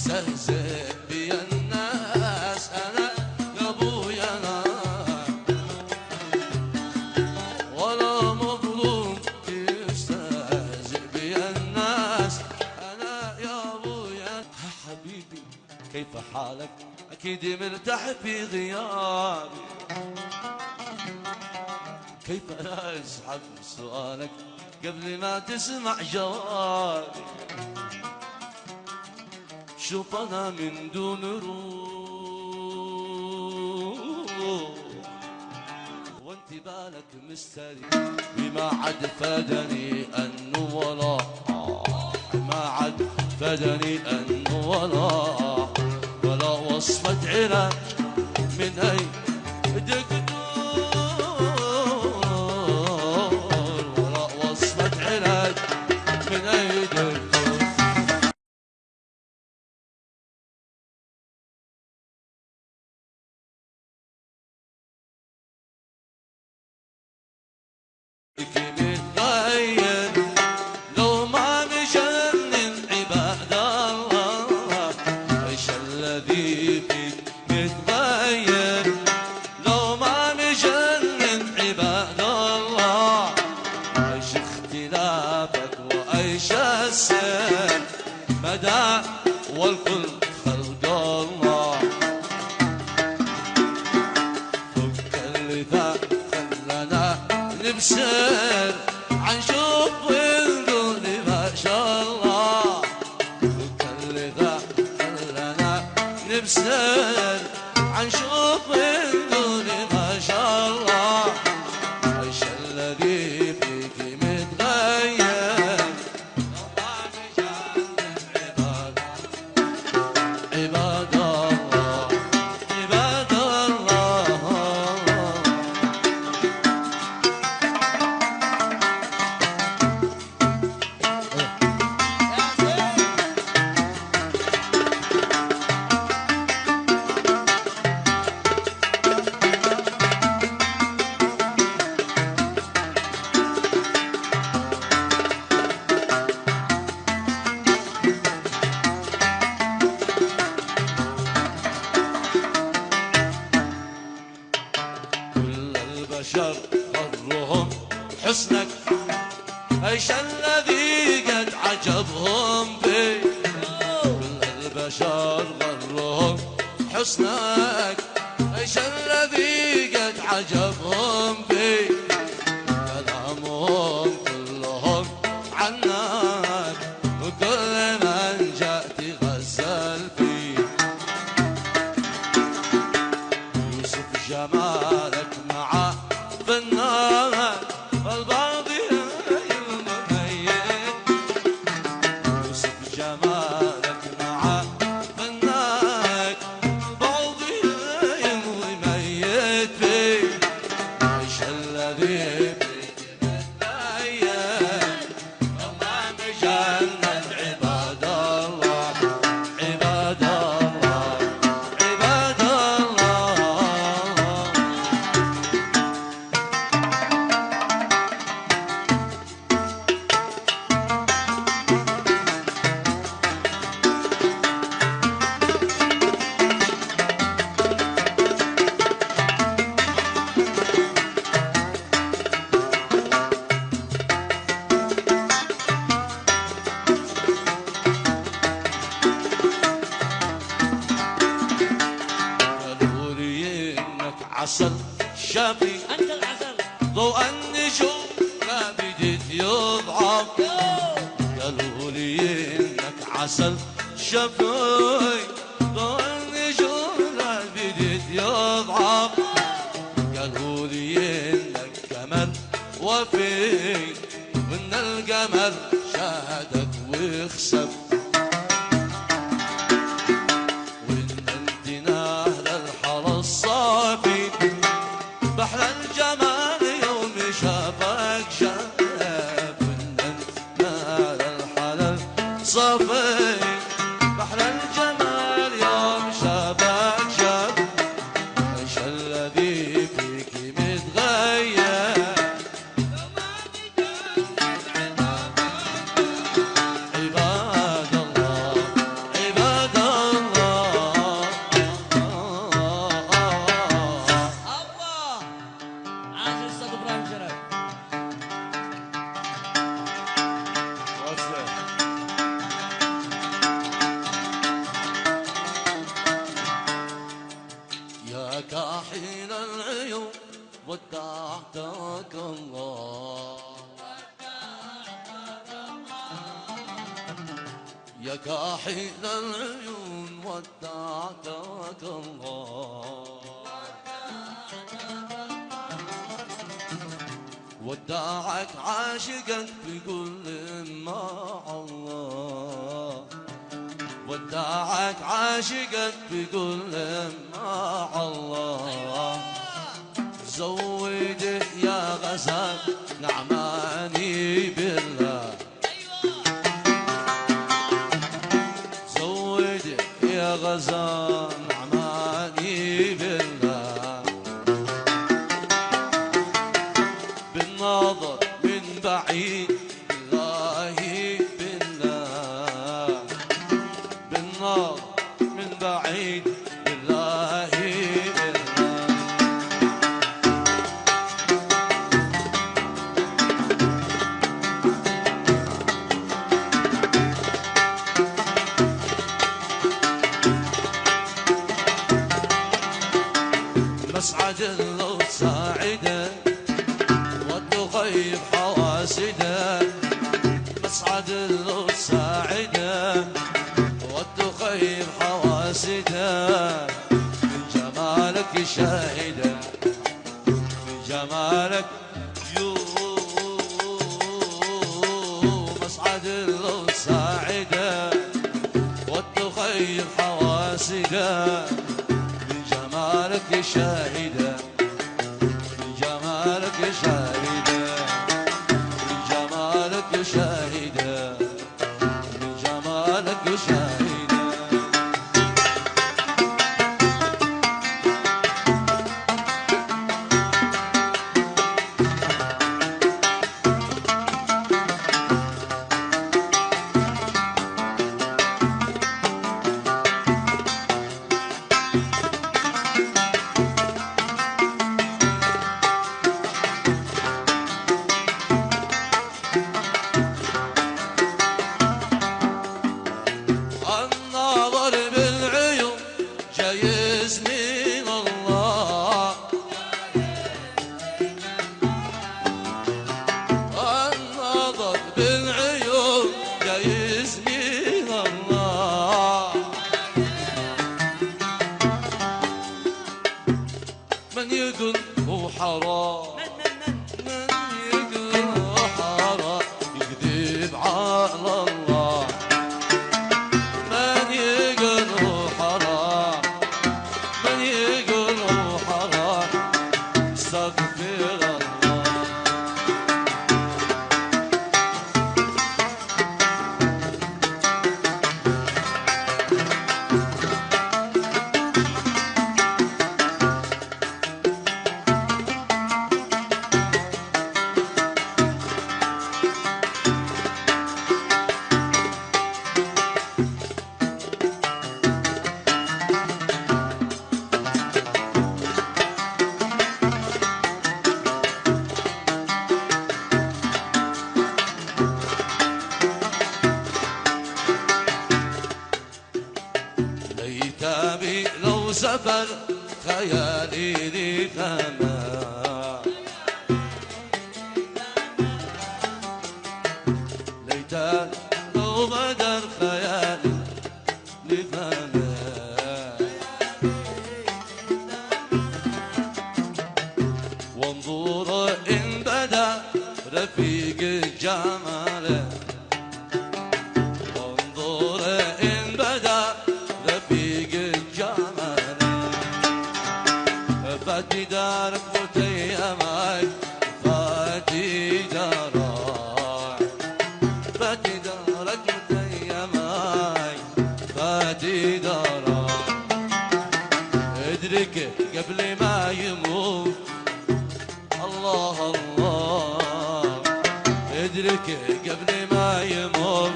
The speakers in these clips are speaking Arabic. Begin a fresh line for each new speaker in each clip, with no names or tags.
يستهزئ بي الناس أنا يا ابويا أنا ولا مظلوم يستهزئ بي الناس أنا يا ابويا. حبيبي كيف حالك؟ أكيد مرتاح في غيابي. كيف لا أسحب سؤالك قبل ما تسمع جوابي؟ شوف أنا من دون روح وانت بالك مستري بما عد فادني أنه ولا ما عد فادني أنه ولا وصفة علاج من أي دكتور ولا وصفة علاج من أي دكتور. متغير لو ما مجنن عباد الله ايش الذي فيك متغير لو ما مجنن عباد الله ايش اختلافك وايش السر مدى والكل خلق الله. فك اللثام خلنا نبصر عن شوف ونقول ما شاء الله. فك اللثام خلنا نبصر عن شوف ونقول ما شاء الله. ايش الذي فيك متغير الله مجنن عباد الله عباد الله. كل البشر غرهم حسنك ايش الذي قد عجبهم بي. كل البشر غرهم حسنك ايش الذي قد عجبهم بي. كلامهم كلهم عنك وكل من جاء تغزل فيه. يوسف جمالك مع فنانك البعض يميت. يوسف جمالك مع فنانك البعض يميت فيه. ايش الذي فيك متغير الله مجنن عباد الله عباد الله عباد الله. قالوا لي انك عسل شافي
أنت العسل
ضوء النجوم ما بديت يضعف. قالوا لي انك عسل شافي ضوء النجوم ما بديت يضعف. قالوا لي انك جمل وفي وان القمر شاهدك وخسف. وان انت نهر الحر الصافي بحر الجمال يوم شافك شاف. وان انت نهر الحر الصافي بحر الجمال يوم شافك شاف. ايش الذي فيك متغير عباد ودعتك الله يا كاحل العيون ودعتك الله ودعك عاشقك بكل مع الله ودعك عاشقك بكل مع الله زود يا غزال نعماني بالله زود يا غزال نعماني بالله بالنظر من بعيد بالله بالله بالنظر من بعيد بالله بالله مسعد لو ساعده والتغيب حواسده مسعد لو ساعده والتغيب حواسده من جمالك شاهده من جمالك مسعد لو ساعده والتغيب حواسده من جمالك شاهده من جمالك شاهده من جمالك شاهده من جمالك شاهده النظر بالعيون جايز من الله النظر بالعيون جايز من الله من يقول هو حرام من يقول هو حرام يكذب على الله من يقول هو حرام من يقول هو حرام استغفر الله ليتابي لو سفر خيالي لثما ليتابي لو بدر خيالي لثما وانظر إن بدا رفيق الجمال وانظر إن بدا رفيق الجمال فاتي دارك متيمك فاتي دارك فاتي دارك متيمك فاتي دارك ادرك قبل ما يموت الله الله ادرك قبل ما يموت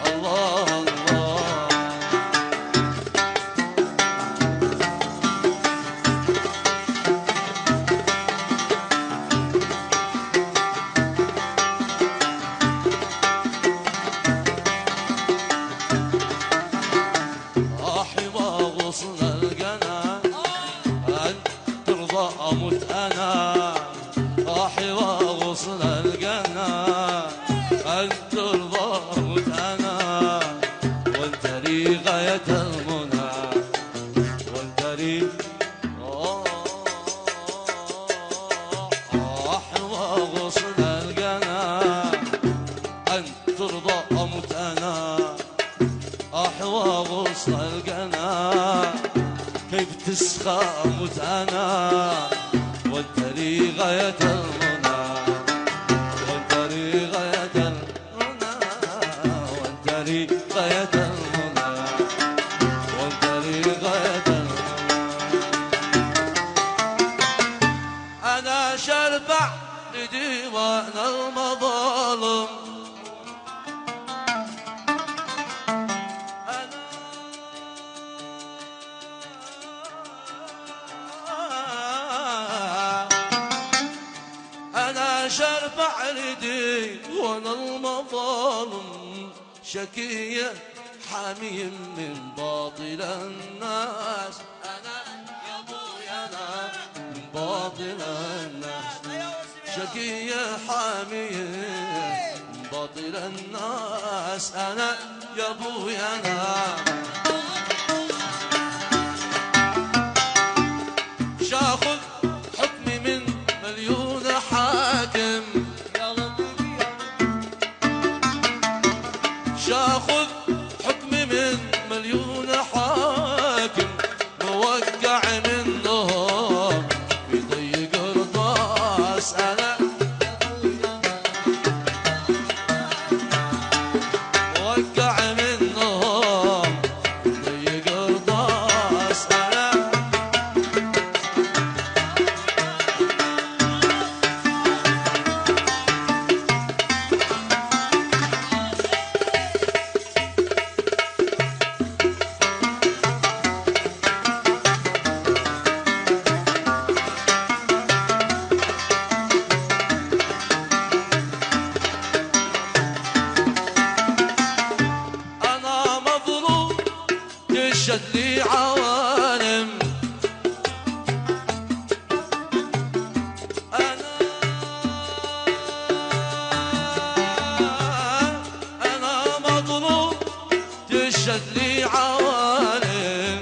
الله الله أحبا غصن القنا أن ترضى أموت أنا المنى والدري وغصن القنا أن ترضى أموت أنا وغصن القنا كيف تسخى أموت أنا وانت لي غاية المنى وانت لي غاية المنى وانت لي غاية المنى وانت لي غاية المنى أنا شربع لديوان المظالم أنا شربع لديوان المظالم شكية حامي من باطل الناس أنا يا ابويا أنا من باطل الناس شكية حامية من باطل الناس أنا يا ابويا أنا شاخذ حكمي من مليون حاكم شاخذ حكمي من مليون حاكم موقع منهم بيضيق رضاس أنا موقع منهم بيضيق رضاس أنا تشهد لي عوالم أنا مظلوم تشهد لي عوالم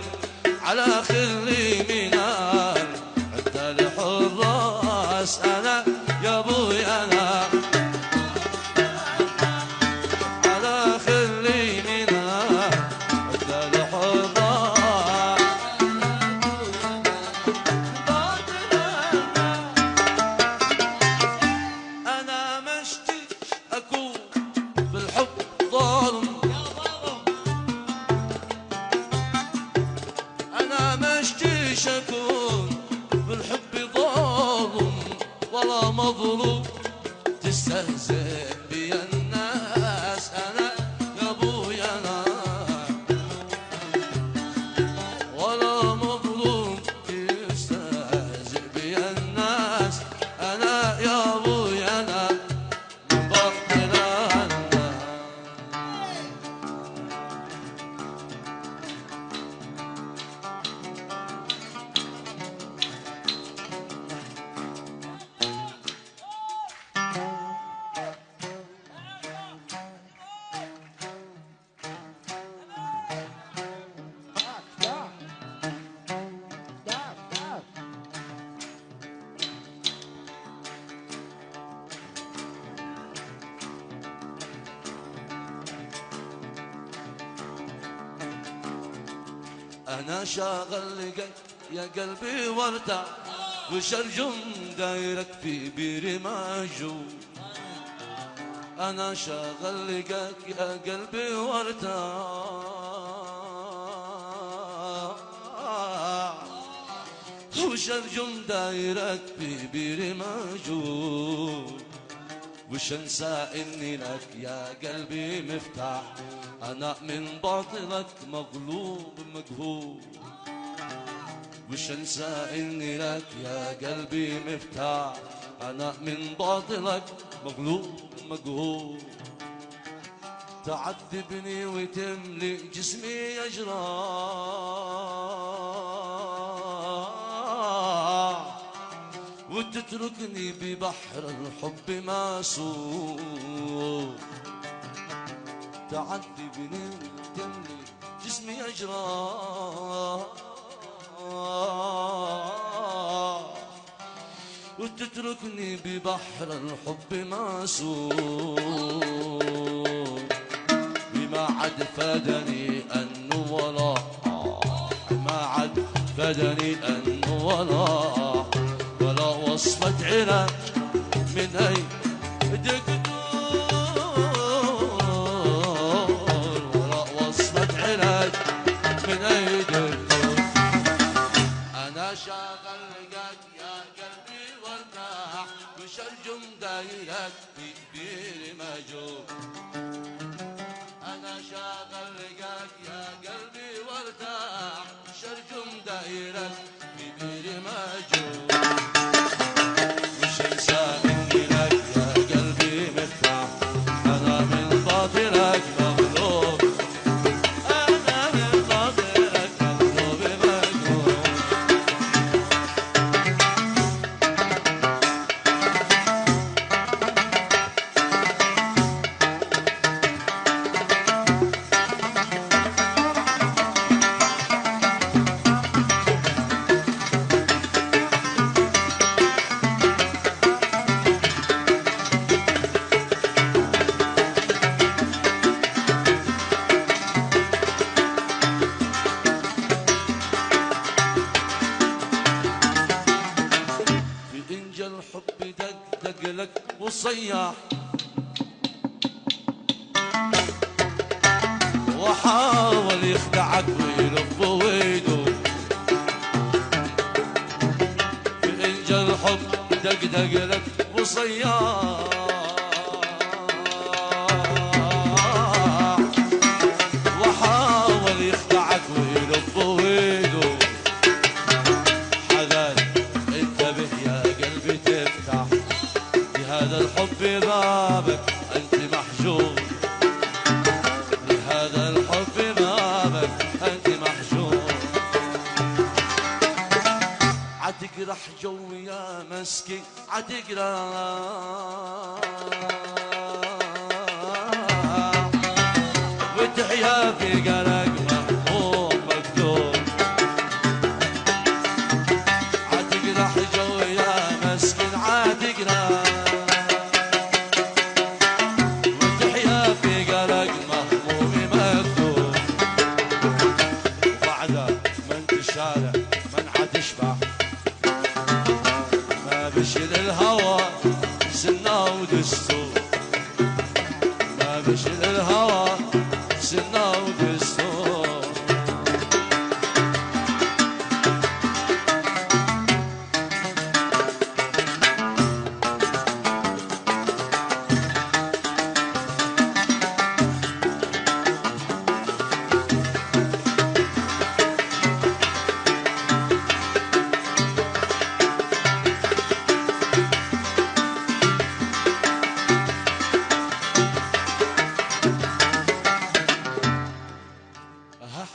على خلي منال حتى الحراس أنا يا ابوي أنا على خلي منال أنا مشتي أكون بالحب ظالم أنا مشتيش أكون بالحب ظالم ولا مظلوم تستهزئ بي الناس أنا يا ابويا أنا ولا مظلوم تستهزئ بي الناس أنا يا ابويا أنا من باطل الناس أنا شاغل لقيت يا قلبي وارتاح وشرجم دايرك في بير ماجو أنا شاغل لقيت يا قلبي وارتاح وشرجم دايرك في بير ماجو وش انسى اني لك يا قلبي مفتاح انا من باطلك مغلوب مقهور وش انسى اني لك يا قلبي مفتاح انا من باطلك مغلوب مقهور تعذبني وتملي جسمي أجراح وتتركني ببحر الحب مسوق تعذبني وتملي جسمي يجرح وتتركني ببحر الحب معسول بما عد فادني أنه ولا ما عد فادني أنه ولا وصفة علاج من أي دكتور ولا وصفة علاج من أي دكتور أنا شاغل قد يا قلبي وارتاح وشرجم دايرك بكبير مجوب أنا شاغل قد يا قلبي وارتاح شرجم دايرك بكبير مجوب وش انسى مني لك يا قلبي مرتاح أنا من خاطرك مغلوب أنا من خاطرك مغلوب مغلوب الحب دق لك وصيح وحاول يخدعك ويلف ويدور في انجا الحب دق لك وصيح وحاول يخدعك ويلف ويدور حذر انتبه يا قلبي تفتح لهذا الحب بابك انت محجوب لهذا الحب بابك انت محجوب عتقرح جو يا مسكين عتقرح وتحيا في قلق مهموم مكتوب عتقرح جو يا مسكين عتقرح وتحيا في قلق مهموم مكتوب وبعدها ما انت شارع من عتشبع ما بشل الهوى سنة ودستور ما بشل الهوى سنة ودستور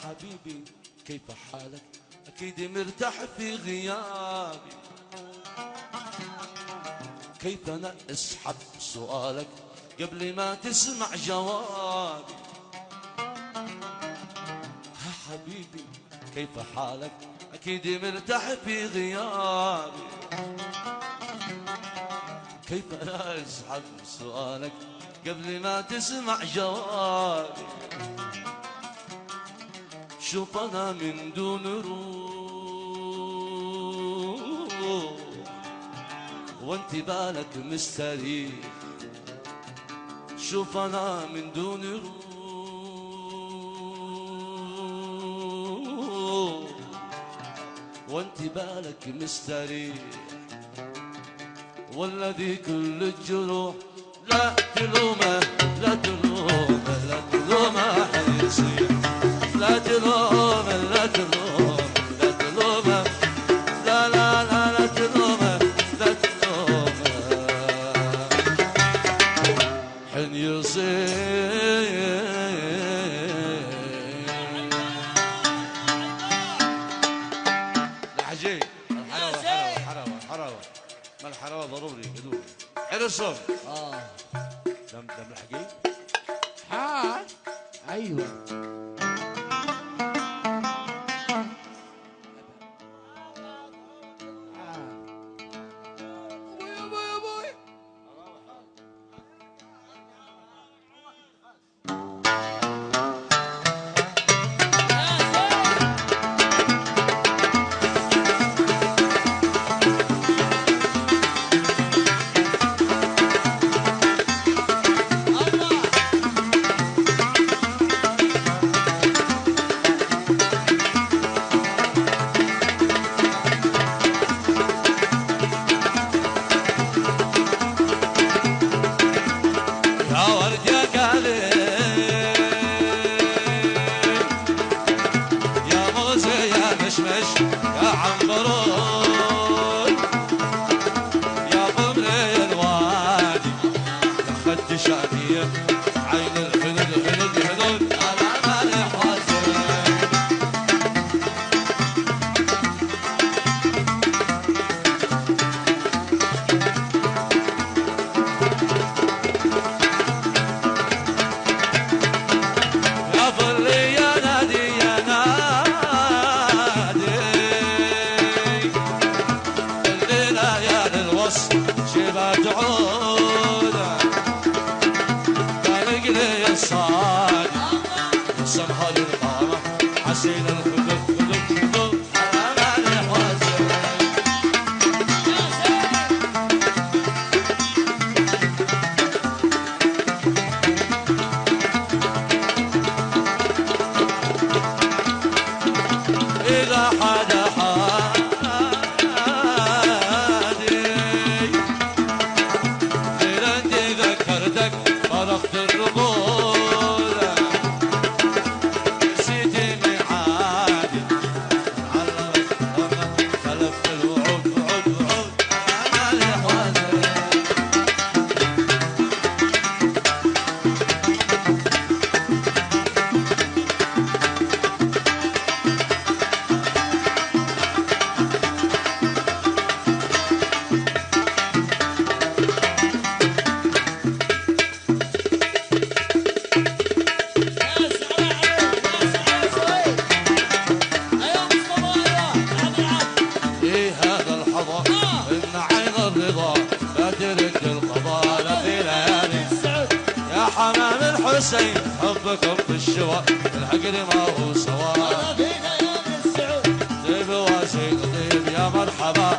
حبيبي كيف حالك أكيد مرتاح في غيابي كيف أنا أسحب سؤالك قبل ما تسمع جوابي حبيبي كيف حالك أكيد مرتاح في غيابي كيف أنا أسحب سؤالك قبل ما تسمع جوابي شوف أنا من دون روح وانت بالك مستريح شوف أنا من دون روح وانت بالك مستريح والذي كل الجروح لا تلومه لا تلومه لا تلومه حيصيح لا تلومه لا تلومه لا تلومه لا لا لا لا تلومه لا تلومه حين يصيح العجيب الحلاوة ما الحلاوة ضروري بدون حرصهم دم الحقيق
ايوه
يا عنبرون يا ضمري الوادي يا خد شادية عين الخلد خلد خلد على مالح وزين يا ظلي يا نادي يا نادي الليلة يا للوصل شباب تعود طارق لي الصادي سمها للقامة حسين الخدود خدود خدود على مالح وزين إذا حدا حادي ليلتي ذكرتك فرقت الرقود نسيتي ميعادي علمت غمك خلفت الوعود وعود وعود على مالح وزين ايه هذا الحظى ان عين الرضا لا ترد القضاء لا في ليالي يا حمام الحسين حبك حب الشوى العقل ما هو سوا طيب واسيد طيب يا مرحبا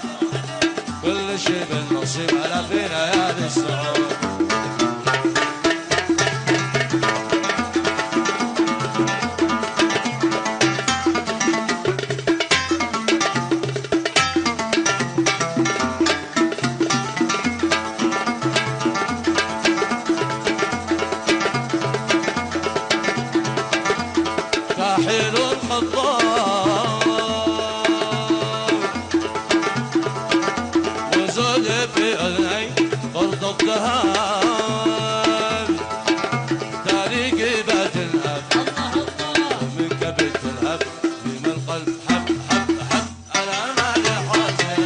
كل شي بالنصيب على في ليالي السعود كاحل الخطاب وزود في اذني برد الذهب تاريخي بات الهب ومن كبت الهب من القلب حب حب حب على مالح وزين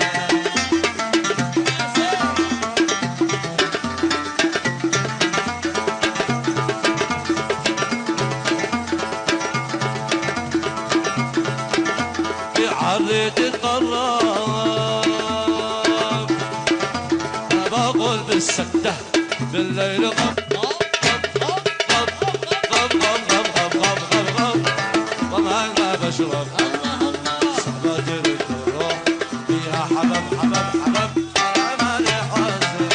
عريت القراب انا بقول بالسكتة بالليل غب غب غب غب غب غب غب غب غب غب طبعا ما بشرب صحبة تريد تروح فيها حبب حبب حبب على مالح وزين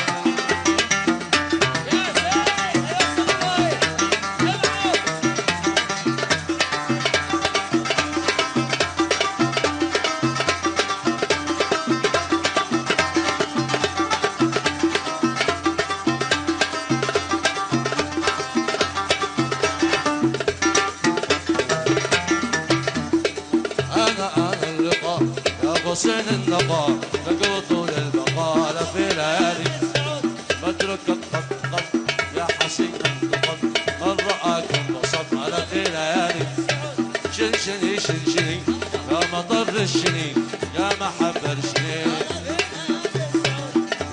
أنا اللقاء يا حسين النقاء تقوى طول البقاء لا في ليالي بدرك الطق يا حسين انتقم من رآك انبسط على في ليالي شنشني شنشني يا مطر الشني يا محبة الشني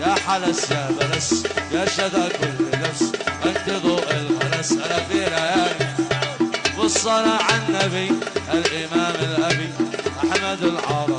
يا حلس يا بلس يا شذا كل نفس انت ضوء الغلس على في ليالي والصلاة على النبي الإمام الأبي أحمد العربي